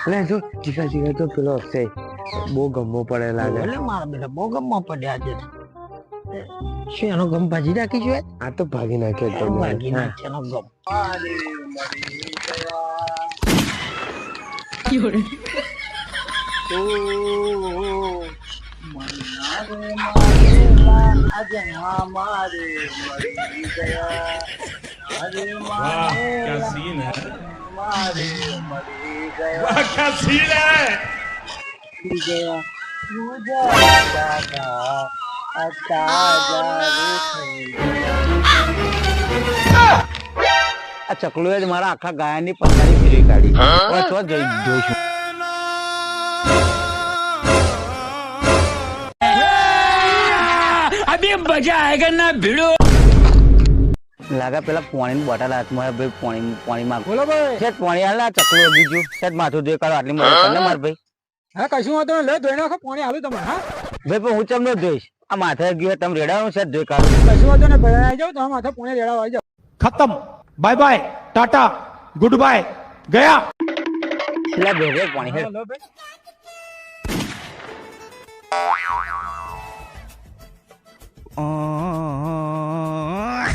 એટલે જો જીગા જીગા તો પેલો હશે બહુ ગમવો પડે લાગે. એટલે મારા બેટા બહુ ગમવા પડ્યા છે. શું એનો ગમ ભાજી નાખી છે? આ તો ભાગી નાખ્યો તો ભાગી નાખે એનો ગમ. क्या सीन है वाह क्या सीन है આ ચકલુએ જ મારા આખા ગાયનની પથારી ફેરવી કાઢી. હવે ચો જોઈશું. अभी मजा आएगा ना भिड़ो. લાગે પેલા પાણીની બોટલ હાથમાં ભાઈ પાણી માં બોલો ભાઈ. શેઠ પાણી હાલ આ ચકલું બીજું શેઠ માથું ધોઈ કાઢો આટલી મદદ કરીને માર ભાઈ. હા કશું વાંધો નહીં. લે ધોઈ નાખો પાણી આલું તમને. હા ભાઈ પણ હું ચમ ન ધોઈશ આ માથે ગયો તમે રેડાવો શેઠ ધોઈ કાઢો. કશું વાંધો નહીં. ભાઈ આવી જાવ તમે માથે પાણી રેડાવા આવી જાવ. खत्म bye bye tata goodbye गया લે ભેગે પાણી હેડ. લો ભાઈ.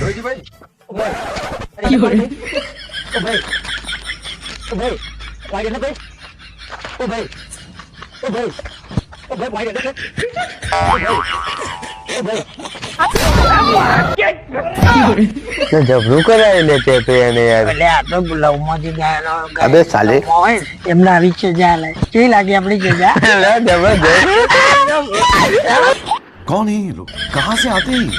જોઈજી ભાઈ ઓ ભાઈ વાગે ને ભાઈ. ઓ ભાઈ વાગે ને. જબરું કરાવી લે તે તો એને યાર. એટલે આ તો લવમાંથી ગાયનો અબે સાલે. હોય એમને આવી છે જા લે કેવી લાગી આપણી જગ્યા? જબરજસ્ત. कौन है ये लोग कहाँ से आते हैं